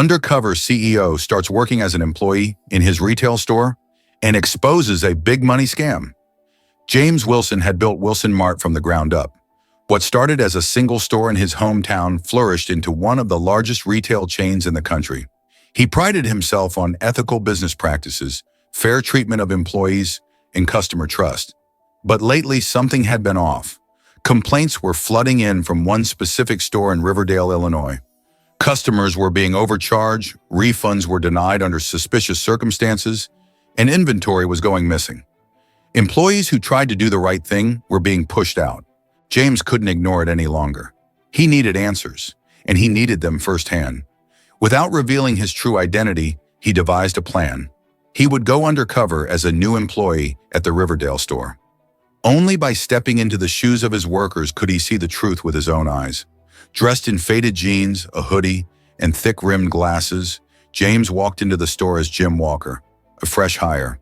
Undercover CEO starts working as an employee in his retail store and exposes a big money scam. James Wilson had built Wilson Mart from the ground up. What started as a single store in his hometown flourished into one of the largest retail chains in the country. He prided himself on ethical business practices, fair treatment of employees, and customer trust. But lately, something had been off. Complaints were flooding in from one specific store in Riverdale, Illinois. Customers were being overcharged, refunds were denied under suspicious circumstances, and inventory was going missing. Employees who tried to do the right thing were being pushed out. James couldn't ignore it any longer. He needed answers, and he needed them firsthand. Without revealing his true identity, he devised a plan. He would go undercover as a new employee at the Riverdale store. Only by stepping into the shoes of his workers could he see the truth with his own eyes. Dressed in faded jeans, a hoodie, and thick-rimmed glasses, James walked into the store as Jim Walker, a fresh hire.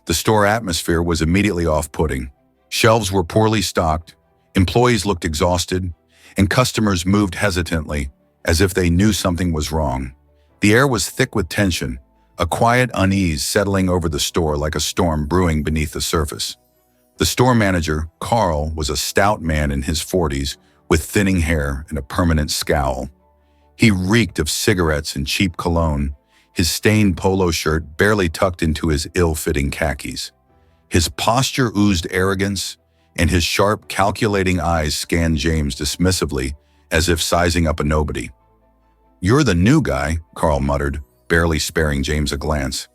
The store atmosphere was immediately off-putting. Shelves were poorly stocked, employees looked exhausted, and customers moved hesitantly, as if they knew something was wrong. The air was thick with tension, a quiet unease settling over the store like a storm brewing beneath the surface. The store manager, Carl, was a stout man in his 40s, with thinning hair and a permanent scowl. He reeked of cigarettes and cheap cologne, his stained polo shirt barely tucked into his ill-fitting khakis. His posture oozed arrogance, and his sharp, calculating eyes scanned James dismissively, as if sizing up a nobody. "You're the new guy," Carl muttered, barely sparing James a glance.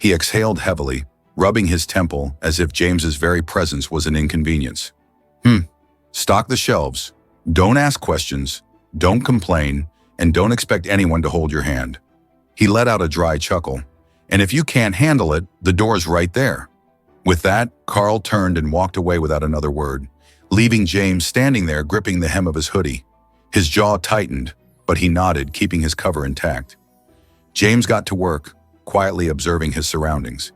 He exhaled heavily, rubbing his temple as if James's very presence was an inconvenience. Stock the shelves. Don't ask questions, don't complain, and don't expect anyone to hold your hand." He let out a dry chuckle. "And if you can't handle it, the door's right there." With that, Carl turned and walked away without another word, leaving James standing there gripping the hem of his hoodie. His jaw tightened, but he nodded, keeping his cover intact. James got to work, quietly observing his surroundings.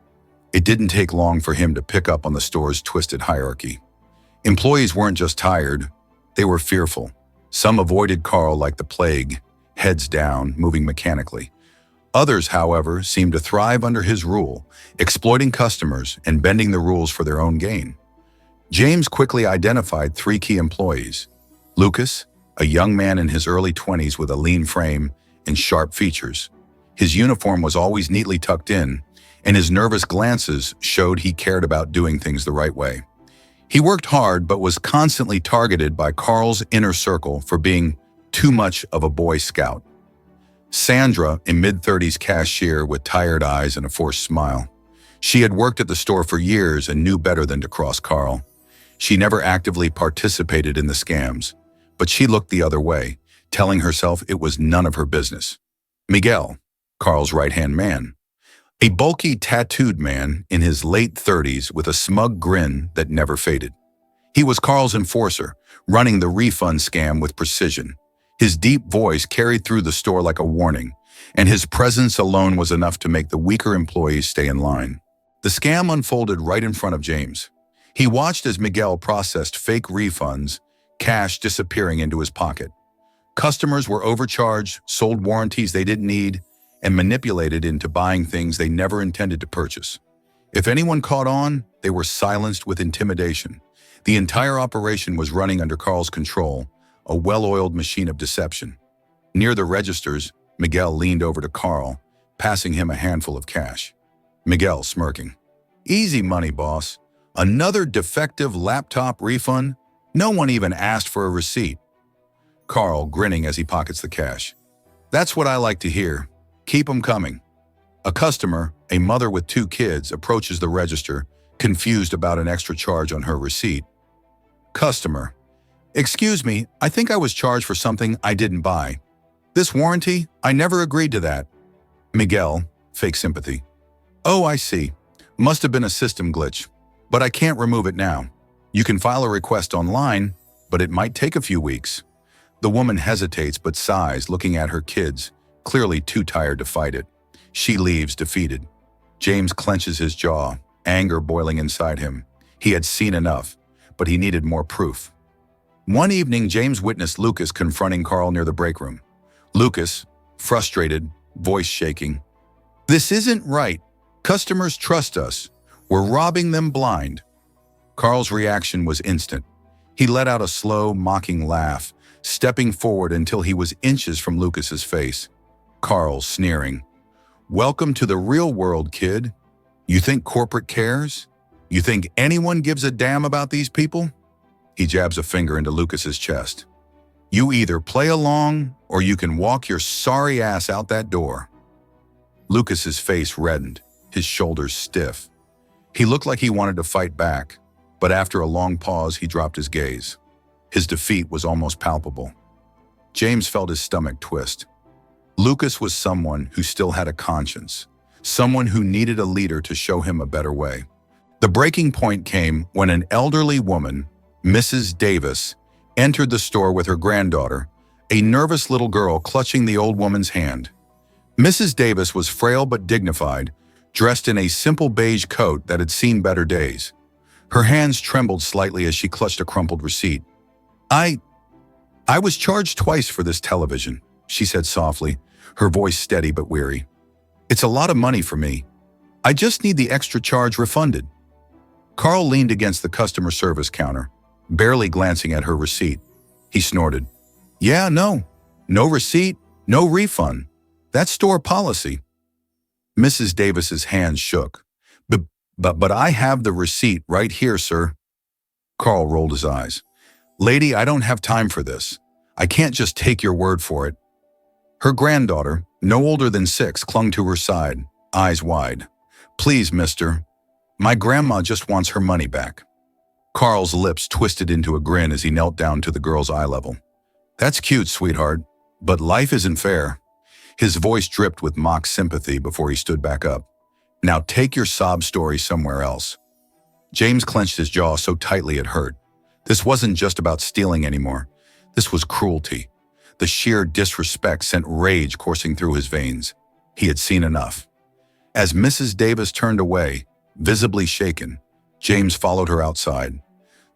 It didn't take long for him to pick up on the store's twisted hierarchy. Employees weren't just tired, they were fearful. Some avoided Carl like the plague, heads down, moving mechanically. Others, however, seemed to thrive under his rule, exploiting customers and bending the rules for their own gain. James quickly identified 3 key employees. Lucas, a young man in his early 20s with a lean frame and sharp features. His uniform was always neatly tucked in, and his nervous glances showed he cared about doing things the right way. He worked hard but was constantly targeted by Carl's inner circle for being too much of a Boy Scout. Sandra, a mid-30s cashier with tired eyes and a forced smile. She had worked at the store for years and knew better than to cross Carl. She never actively participated in the scams, but she looked the other way, telling herself it was none of her business. Miguel, Carl's right-hand man. A bulky, tattooed man in his late 30s with a smug grin that never faded. He was Carl's enforcer, running the refund scam with precision. His deep voice carried through the store like a warning, and his presence alone was enough to make the weaker employees stay in line. The scam unfolded right in front of James. He watched as Miguel processed fake refunds, cash disappearing into his pocket. Customers were overcharged, sold warranties they didn't need, and manipulated into buying things they never intended to purchase. If anyone caught on, they were silenced with intimidation. The entire operation was running under Carl's control, a well-oiled machine of deception. Near the registers, Miguel leaned over to Carl, passing him a handful of cash. Miguel smirking. "Easy money, boss. Another defective laptop refund? No one even asked for a receipt." Carl grinning as he pockets the cash. "That's what I like to hear. Keep 'em coming." A customer, a mother with 2 kids, approaches the register, confused about an extra charge on her receipt. Customer: "Excuse me, I think I was charged for something I didn't buy. This warranty? I never agreed to that." Miguel, fake sympathy: "Oh, I see. Must have been a system glitch, but I can't remove it now. You can file a request online, but it might take a few weeks." The woman hesitates but sighs, looking at her kids, clearly too tired to fight it. She leaves, defeated. James clenches his jaw, anger boiling inside him. He had seen enough, but he needed more proof. One evening, James witnessed Lucas confronting Carl near the break room. Lucas, frustrated, voice shaking. "This isn't right. Customers trust us. We're robbing them blind." Carl's reaction was instant. He let out a slow, mocking laugh, stepping forward until he was inches from Lucas's face. Carl sneering. "Welcome to the real world, kid. You think corporate cares? You think anyone gives a damn about these people?" He jabs a finger into Lucas's chest. "You either play along or you can walk your sorry ass out that door." Lucas's face reddened, his shoulders stiff. He looked like he wanted to fight back, but after a long pause, he dropped his gaze. His defeat was almost palpable. James felt his stomach twist. Lucas was someone who still had a conscience, someone who needed a leader to show him a better way. The breaking point came when an elderly woman, Mrs. Davis, entered the store with her granddaughter, a nervous little girl clutching the old woman's hand. Mrs. Davis was frail but dignified, dressed in a simple beige coat that had seen better days. Her hands trembled slightly as she clutched a crumpled receipt. I was charged twice for this television," she said softly, her voice steady but weary. "It's a lot of money for me. I just need the extra charge refunded." Carl leaned against the customer service counter, barely glancing at her receipt. He snorted. "Yeah, no receipt, no refund. That's store policy." Mrs. Davis's hands shook. But I have the receipt right here, sir." Carl rolled his eyes. "Lady, I don't have time for this. I can't just take your word for it." Her granddaughter, no older than 6, clung to her side, eyes wide. "Please, mister. My grandma just wants her money back." Carl's lips twisted into a grin as he knelt down to the girl's eye level. "That's cute, sweetheart, but life isn't fair." His voice dripped with mock sympathy before he stood back up. "Now take your sob story somewhere else." James clenched his jaw so tightly it hurt. This wasn't just about stealing anymore. This was cruelty. The sheer disrespect sent rage coursing through his veins. He had seen enough. As Mrs. Davis turned away, visibly shaken, James followed her outside.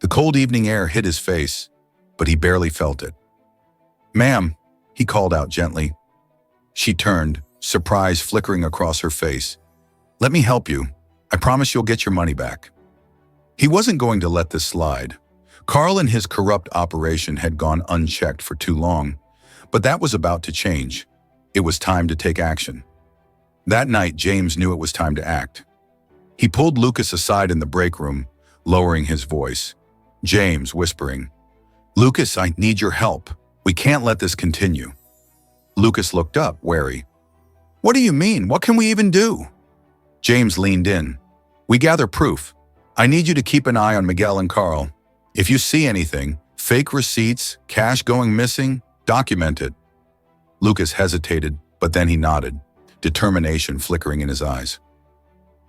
The cold evening air hit his face, but he barely felt it. "Ma'am," he called out gently. She turned, surprise flickering across her face. "Let me help you. I promise you'll get your money back." He wasn't going to let this slide. Carl and his corrupt operation had gone unchecked for too long, but that was about to change. It was time to take action. That night, James knew it was time to act. He pulled Lucas aside in the break room, lowering his voice. James whispering, "Lucas, I need your help. We can't let this continue." Lucas looked up, wary. "What do you mean? What can we even do?" James leaned in. "We gather proof. I need you to keep an eye on Miguel and Carl. If you see anything, fake receipts, cash going missing, document it." Lucas hesitated, but then he nodded, determination flickering in his eyes.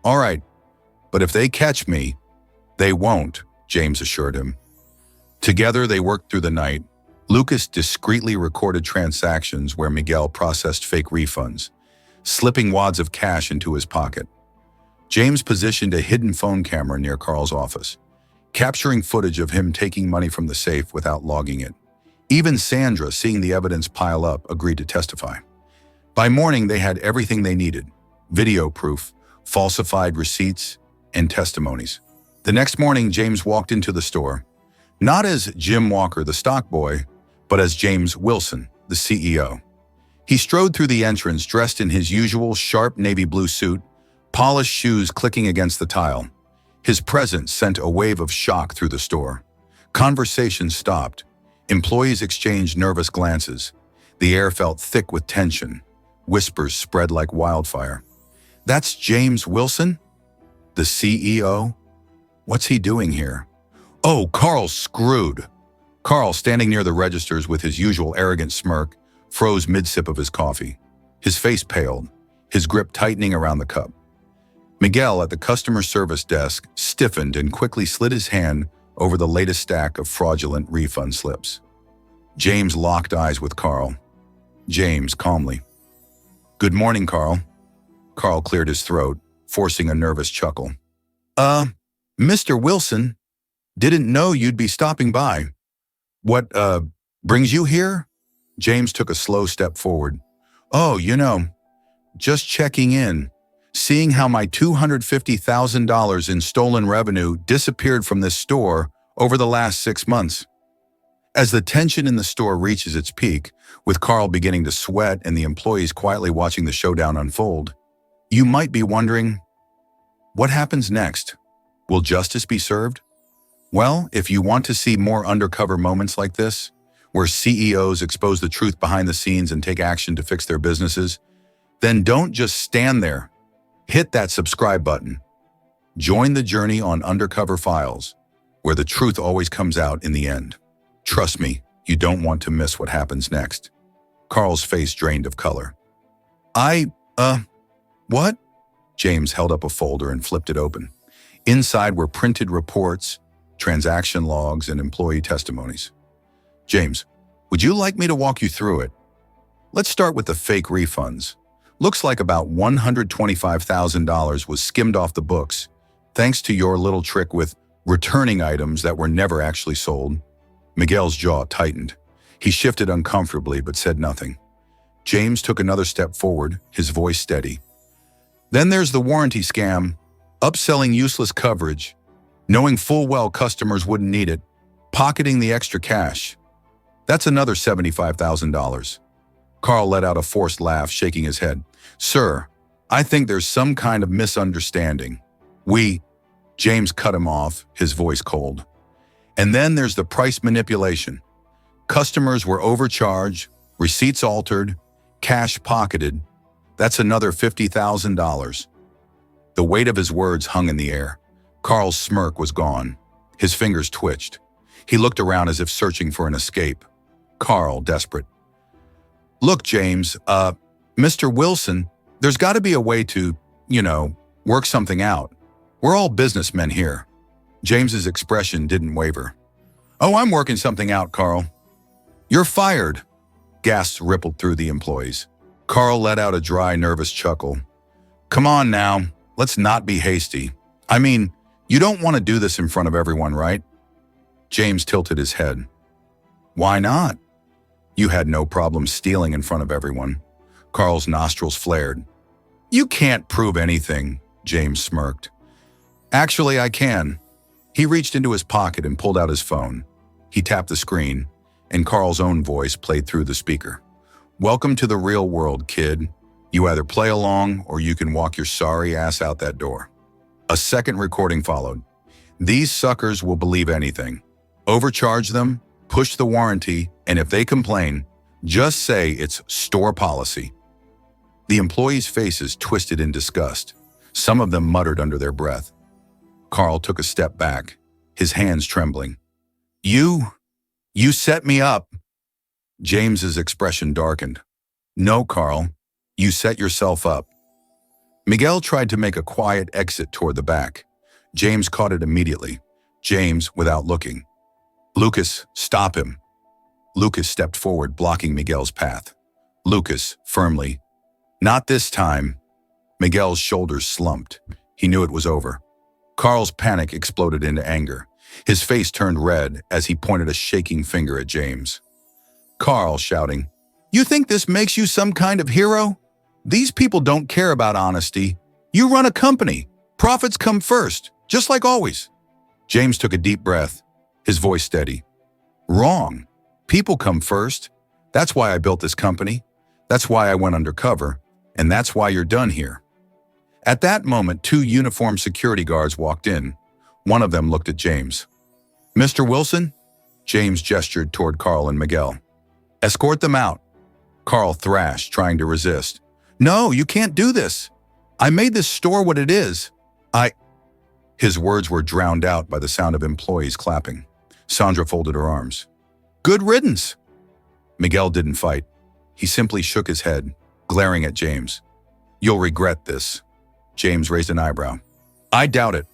"All right, but if they catch me, they won't," James assured him. Together they worked through the night. Lucas discreetly recorded transactions where Miguel processed fake refunds, slipping wads of cash into his pocket. James positioned a hidden phone camera near Carl's office, capturing footage of him taking money from the safe without logging it. Even Sandra, seeing the evidence pile up, agreed to testify. By morning, they had everything they needed: video proof, falsified receipts, and testimonies. The next morning, James walked into the store, not as Jim Walker, the stock boy, but as James Wilson, the CEO. He strode through the entrance dressed in his usual sharp navy blue suit, polished shoes clicking against the tile. His presence sent a wave of shock through the store. Conversations stopped. Employees exchanged nervous glances. The air felt thick with tension. Whispers spread like wildfire. "That's James Wilson? The CEO? What's he doing here? Oh, Carl's screwed." Carl, standing near the registers with his usual arrogant smirk, froze mid-sip of his coffee. His face paled, his grip tightening around the cup. Miguel, at the customer service desk, stiffened and quickly slid his hand over the latest stack of fraudulent refund slips. James locked eyes with Carl. James, calmly. "Good morning, Carl." Carl cleared his throat, forcing a nervous chuckle. Mr. Wilson, didn't know you'd be stopping by. What, brings you here?" James took a slow step forward. "Oh, just checking in, seeing how my $250,000 in stolen revenue disappeared from this store over the last 6 months. As the tension in the store reaches its peak, with Carl beginning to sweat and the employees quietly watching the showdown unfold, you might be wondering, what happens next? Will justice be served? Well, if you want to see more undercover moments like this, where CEOs expose the truth behind the scenes and take action to fix their businesses, then don't just stand there. Hit that subscribe button. Join the journey on Undercover Files, where the truth always comes out in the end. Trust me, you don't want to miss what happens next. Carl's face drained of color. What? James held up a folder and flipped it open. Inside were printed reports, transaction logs, and employee testimonies. James, would you like me to walk you through it? Let's start with the fake refunds. Looks like about $125,000 was skimmed off the books, thanks to your little trick with returning items that were never actually sold. Miguel's jaw tightened. He shifted uncomfortably but said nothing. James took another step forward, his voice steady. Then there's the warranty scam, upselling useless coverage, knowing full well customers wouldn't need it, pocketing the extra cash. That's another $75,000. Carl let out a forced laugh, shaking his head. Sir, I think there's some kind of misunderstanding. James cut him off, his voice cold. And then there's the price manipulation. Customers were overcharged, receipts altered, cash pocketed. That's another $50,000. The weight of his words hung in the air. Carl's smirk was gone. His fingers twitched. He looked around as if searching for an escape. Carl, desperate. Look, James, Mr. Wilson, there's got to be a way to, work something out. We're all businessmen here. James's expression didn't waver. Oh, I'm working something out, Carl. You're fired. Gasps rippled through the employees. Carl let out a dry, nervous chuckle. Come on now, let's not be hasty. I mean, you don't want to do this in front of everyone, right? James tilted his head. Why not? You had no problem stealing in front of everyone. Carl's nostrils flared. You can't prove anything, James smirked. Actually, I can. He reached into his pocket and pulled out his phone. He tapped the screen, and Carl's own voice played through the speaker. Welcome to the real world, kid. You either play along or you can walk your sorry ass out that door. A second recording followed. These suckers will believe anything. Overcharge them, push the warranty, and if they complain, just say it's store policy. The employees' faces twisted in disgust. Some of them muttered under their breath. Carl took a step back, his hands trembling. You set me up. James's expression darkened. No, Carl, you set yourself up. Miguel tried to make a quiet exit toward the back. James caught it immediately. James, without looking. Lucas, stop him. Lucas stepped forward, blocking Miguel's path. Lucas, firmly. Not this time. Miguel's shoulders slumped. He knew it was over. Carl's panic exploded into anger. His face turned red as he pointed a shaking finger at James. Carl, shouting, You think this makes you some kind of hero? These people don't care about honesty. You run a company. Profits come first, just like always. James took a deep breath, his voice steady. Wrong. People come first. That's why I built this company. That's why I went undercover. And that's why you're done here. At that moment, 2 uniformed security guards walked in. One of them looked at James. Mr. Wilson? James gestured toward Carl and Miguel. Escort them out. Carl thrashed, trying to resist. No, you can't do this. I made this store what it is. His words were drowned out by the sound of employees clapping. Sandra folded her arms. Good riddance. Miguel didn't fight. He simply shook his head, glaring at James. You'll regret this. James raised an eyebrow. I doubt it.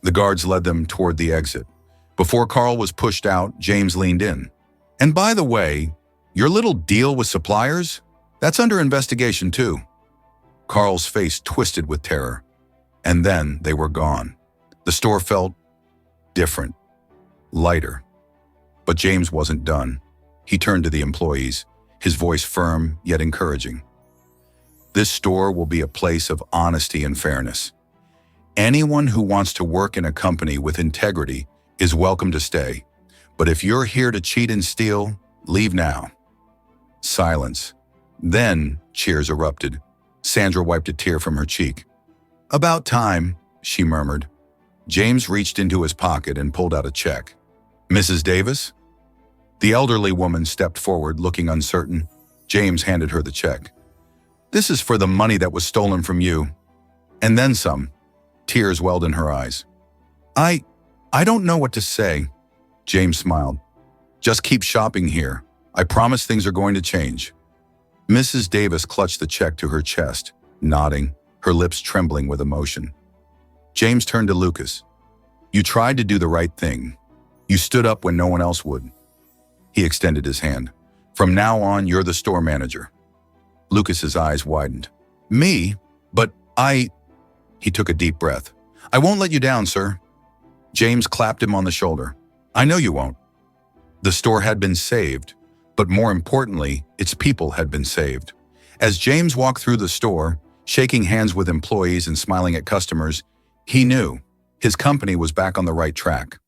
The guards led them toward the exit. Before Carl was pushed out, James leaned in. And by the way, your little deal with suppliers? That's under investigation too. Carl's face twisted with terror. And then they were gone. The store felt different, lighter. But James wasn't done. He turned to the employees, his voice firm yet encouraging. This store will be a place of honesty and fairness. Anyone who wants to work in a company with integrity is welcome to stay. But if you're here to cheat and steal, leave now." Silence. Then cheers erupted. Sandra wiped a tear from her cheek. "About time," she murmured. James reached into his pocket and pulled out a check. "Mrs. Davis?" The elderly woman stepped forward, looking uncertain. James handed her the check. "This is for the money that was stolen from you. And then some." Tears welled in her eyes. I don't know what to say." James smiled. "Just keep shopping here. I promise things are going to change." Mrs. Davis clutched the check to her chest, nodding, her lips trembling with emotion. James turned to Lucas. "You tried to do the right thing. You stood up when no one else would." He extended his hand. "From now on, you're the store manager." Lucas's eyes widened. "Me? But I—" He took a deep breath. "I won't let you down, sir." James clapped him on the shoulder. "I know you won't." The store had been saved, but more importantly, its people had been saved. As James walked through the store, shaking hands with employees and smiling at customers, he knew his company was back on the right track.